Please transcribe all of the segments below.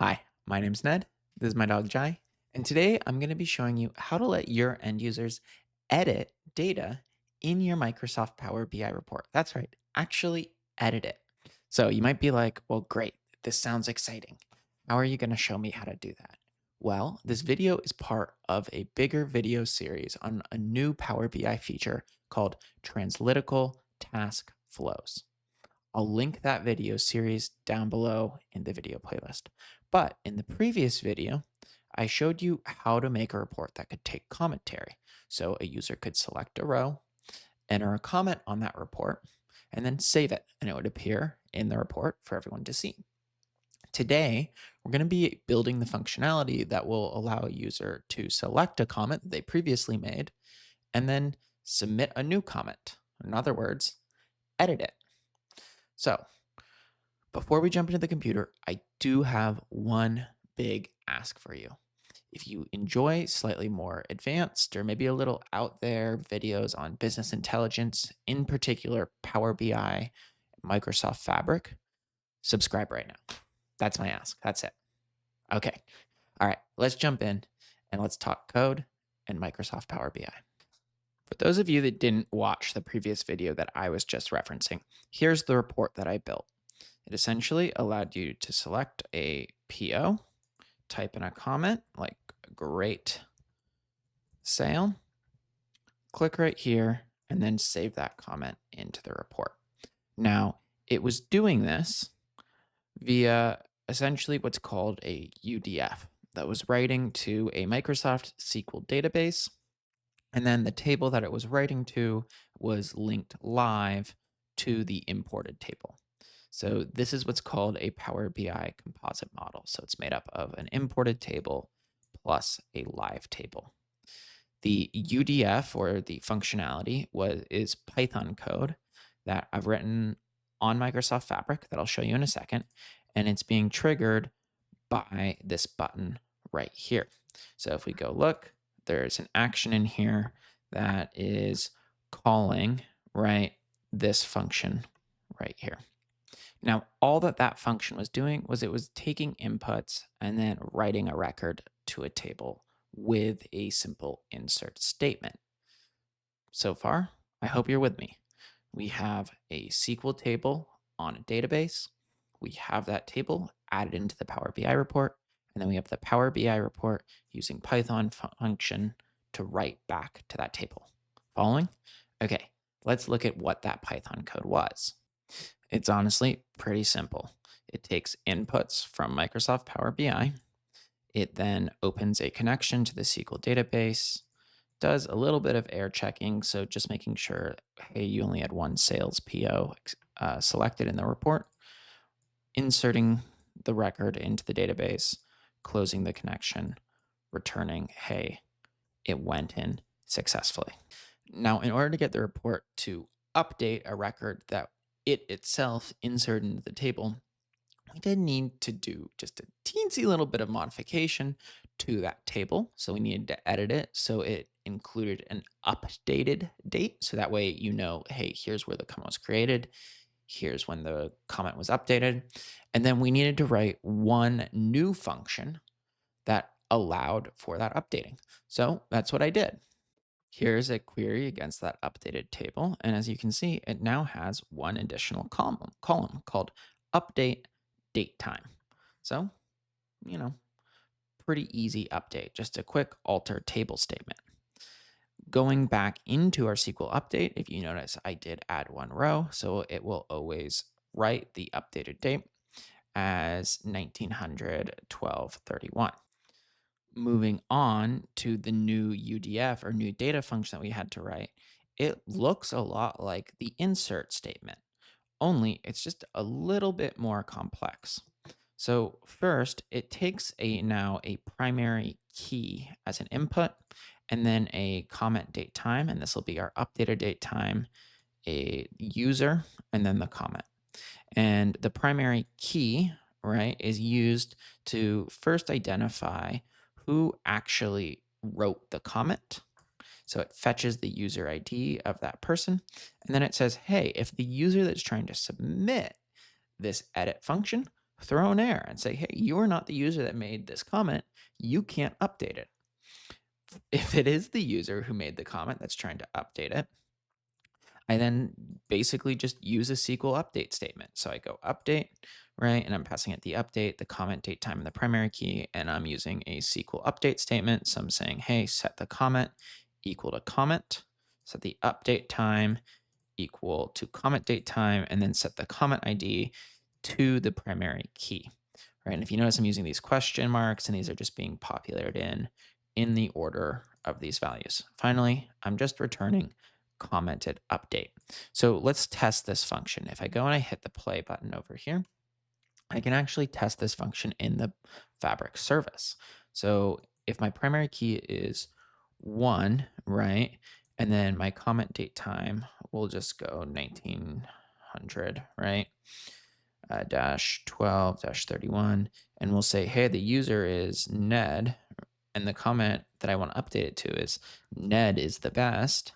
Hi, my name's Ned. This is my dog Jai. And today I'm going to be showing you how to let your end users edit data in your Microsoft Power BI report. That's right, actually edit it. So you might be like, well, great, this sounds exciting. How are you going to show me how to do that? Well, this video is part of a bigger video series on a new Power BI feature called Translytical Task Flows. I'll link that video series down below in the video playlist. But in the previous video, I showed you how to make a report that could take commentary. So a user could select a row, enter a comment on that report, and then save it, and it would appear in the report for everyone to see. Today, we're going to be building the functionality that will allow a user to select a comment that they previously made and then submit a new comment. In other words, edit it. So before we jump into the computer, I do have one big ask for you. If you enjoy slightly more advanced or maybe a little out there videos on business intelligence, in particular Power BI, Microsoft Fabric, subscribe right now. That's my ask. That's it. Okay. All right. Let's jump in and let's talk code and Microsoft Power BI. For those of you that didn't watch the previous video that I was just referencing, here's the report that I built. It essentially allowed you to select a PO, type in a comment like great sale, click right here, and then save that comment into the report. Now, it was doing this via essentially what's called a UDF that was writing to a Microsoft SQL database. And then the table that it was writing to was linked live to the imported table. So this is what's called a Power BI composite model. So it's made up of an imported table plus a live table. The UDF, or the functionality, is Python code that I've written on Microsoft Fabric that I'll show you in a second. And it's being triggered by this button right here. So if we go look, there's an action in here that is calling, right, this function right here. Now, all that function was doing was it was taking inputs and then writing a record to a table with a simple insert statement. So far, I hope you're with me. We have a SQL table on a database. We have that table added into the Power BI report, and then we have the Power BI report using Python function to write back to that table. Following? Okay, let's look at what that Python code was. It's honestly pretty simple. It takes inputs from Microsoft Power BI. It then opens a connection to the SQL database, does a little bit of error checking. So just making sure, hey, you only had one sales PO selected in the report, inserting the record into the database, closing the connection, returning, hey, it went in successfully. Now, in order to get the report to update a record that it itself inserted into the table, we did need to do just a teensy little bit of modification to that table. So we needed to edit it so it included an updated date. So that way you know, hey, here's where the comment was created. Here's when the comment was updated. And then we needed to write one new function that allowed for that updating. So that's what I did. Here's a query against that updated table. And as you can see, it now has one additional column called update date time. So, pretty easy update, just a quick alter table statement. Going back into our SQL update, if you notice, I did add one row, so it will always write the updated date as 1900 12/31. Moving on to the new UDF, or new data function, that we had to write, it looks a lot like the insert statement, only it's just a little bit more complex. So first, it takes now a primary key as an input, and then a comment date time, and this will be our updated date time, a user, and then the comment. And the primary key, right, is used to first identify who actually wrote the comment. So it fetches the user ID of that person. And then it says, hey, if the user that's trying to submit this edit function throw an error and say, hey, you are not the user that made this comment. You can't update it. If it is the user who made the comment that's trying to update it, I then basically just use a SQL update statement. So I go update, right? And I'm passing it the update, the comment, date, time, and the primary key. And I'm using a SQL update statement. So I'm saying, hey, set the comment equal to comment, set the update time equal to comment date time, and then set the comment ID to the primary key, right? And if you notice, I'm using these question marks, and these are just being populated in the order of these values. Finally, I'm just returning commented update. So let's test this function. If I go and I hit the play button over here, I can actually test this function in the Fabric service. So if my primary key is 1, right, and then my comment date time will just go 1900, right, dash 12 dash 31, and we'll say, hey, the user is Ned, and the comment that I want to update it to is Ned is the best.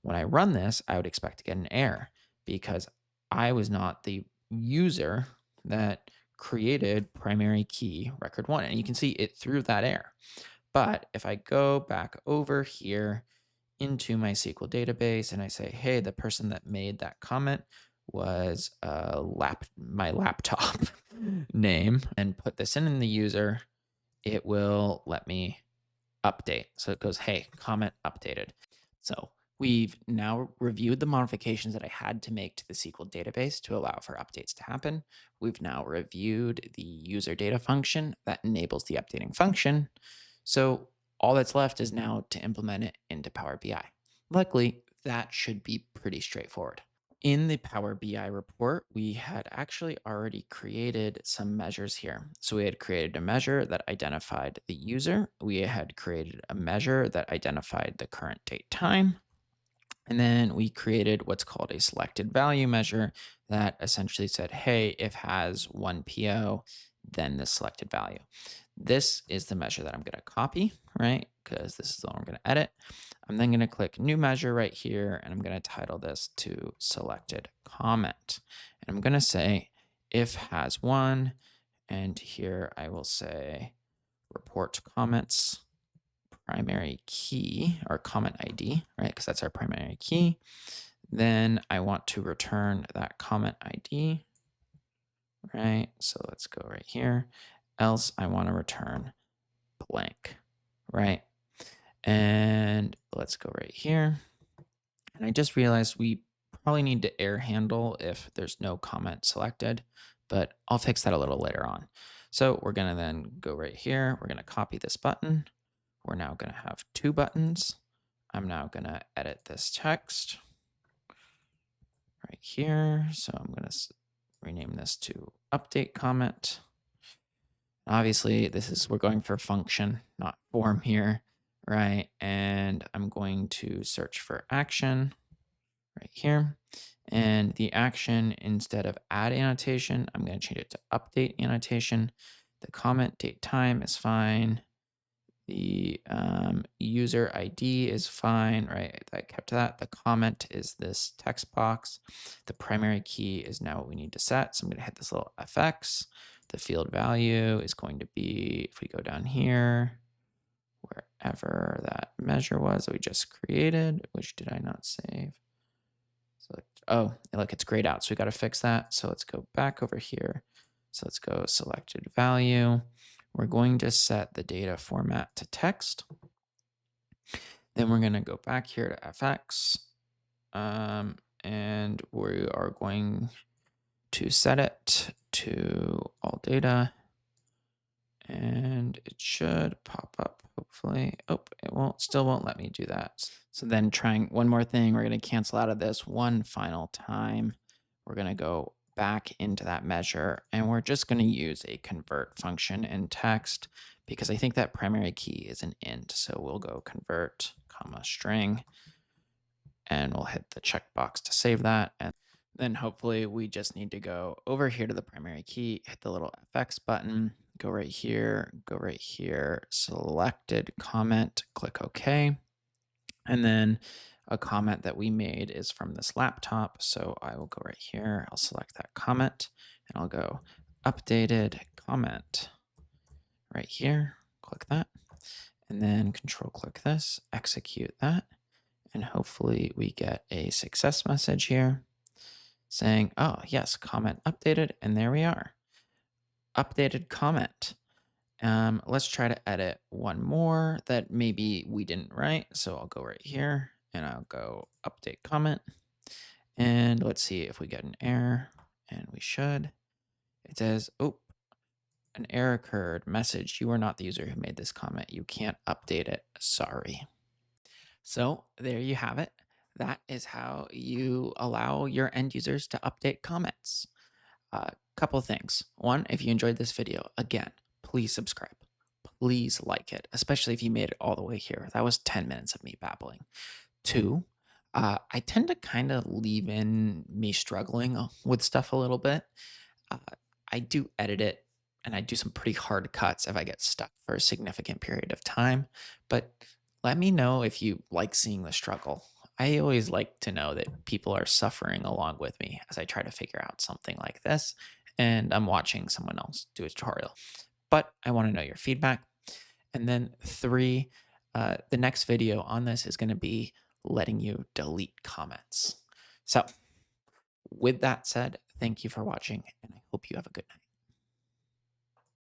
When I run this, I would expect to get an error because I was not the user that created primary key record 1. And you can see it threw that error. But if I go back over here into my SQL database and I say, hey, the person that made that comment was my laptop name, and put this in the user, it will let me update. So it goes, hey, comment updated. So we've now reviewed the modifications that I had to make to the SQL database to allow for updates to happen. We've now reviewed the user data function that enables the updating function. So all that's left is now to implement it into Power BI. Luckily, that should be pretty straightforward. In the Power BI report, we had actually already created some measures here. So we had created a measure that identified the user. We had created a measure that identified the current date time. And then we created what's called a selected value measure that essentially said, hey, if has one PO, then the selected value. This is the measure that I'm going to copy, right? Because this is the one I'm going to edit. I'm then going to click new measure right here, and I'm going to title this to selected comment. And I'm going to say if has one, and here I will say report comments primary key or comment ID, right? Because that's our primary key. Then I want to return that comment ID, right? So let's go right here. Else I want to return blank, right? And let's go right here. And I just realized we probably need to error handle if there's no comment selected, but I'll fix that a little later on. So we're going to then go right here. We're going to copy this button. We're now going to have 2 buttons. I'm now going to edit this text right here. So I'm going to rename this to update comment. Obviously, we're going for function, not form here, right? And I'm going to search for action right here. And the action, instead of add annotation, I'm going to change it to update annotation. The comment date time is fine. The user ID is fine, right? I kept that. The comment is this text box. The primary key is now what we need to set. So I'm going to hit this little FX. The field value is going to be, if we go down here, wherever that measure was that we just created, which did I not save? So, oh, look, it's grayed out. So we got to fix that. So let's go back over here. So let's go selected value. We're going to set the data format to text. Then we're going to go back here to FX. And we are going to set it to all data. And it should pop up, hopefully. Oh, still won't let me do that. So then trying one more thing, we're going to cancel out of this one final time. We're going to go back into that measure, and we're just going to use a convert function in text because I think that primary key is an int. So we'll go convert, comma, string, and we'll hit the checkbox to save that. And then hopefully we just need to go over here to the primary key, hit the little FX button, go right here, selected comment, click OK. And then a comment that we made is from this laptop. So I will go right here, I'll select that comment, and I'll go updated comment right here. Click that. And then control click this, execute that. And hopefully we get a success message here saying, oh, yes, comment updated. And there we are. Updated comment. Let's try to edit one more that maybe we didn't write. So I'll go right here and I'll go update comment. And let's see if we get an error. And we should. It says, oh, an error occurred. Message, you are not the user who made this comment. You can't update it. Sorry. So there you have it. That is how you allow your end users to update comments. Couple things. One, if you enjoyed this video, again, please subscribe. Please like it, especially if you made it all the way here. That was 10 minutes of me babbling. Two, I tend to kind of leave in me struggling with stuff a little bit. Uh, I do edit it and I do some pretty hard cuts if I get stuck for a significant period of time. But let me know if you like seeing the struggle. I always like to know that people are suffering along with me as I try to figure out something like this. And I'm watching someone else do a tutorial. But I want to know your feedback. And then three, the next video on this is going to be letting you delete comments. So with that said, thank you for watching, and I hope you have a good night.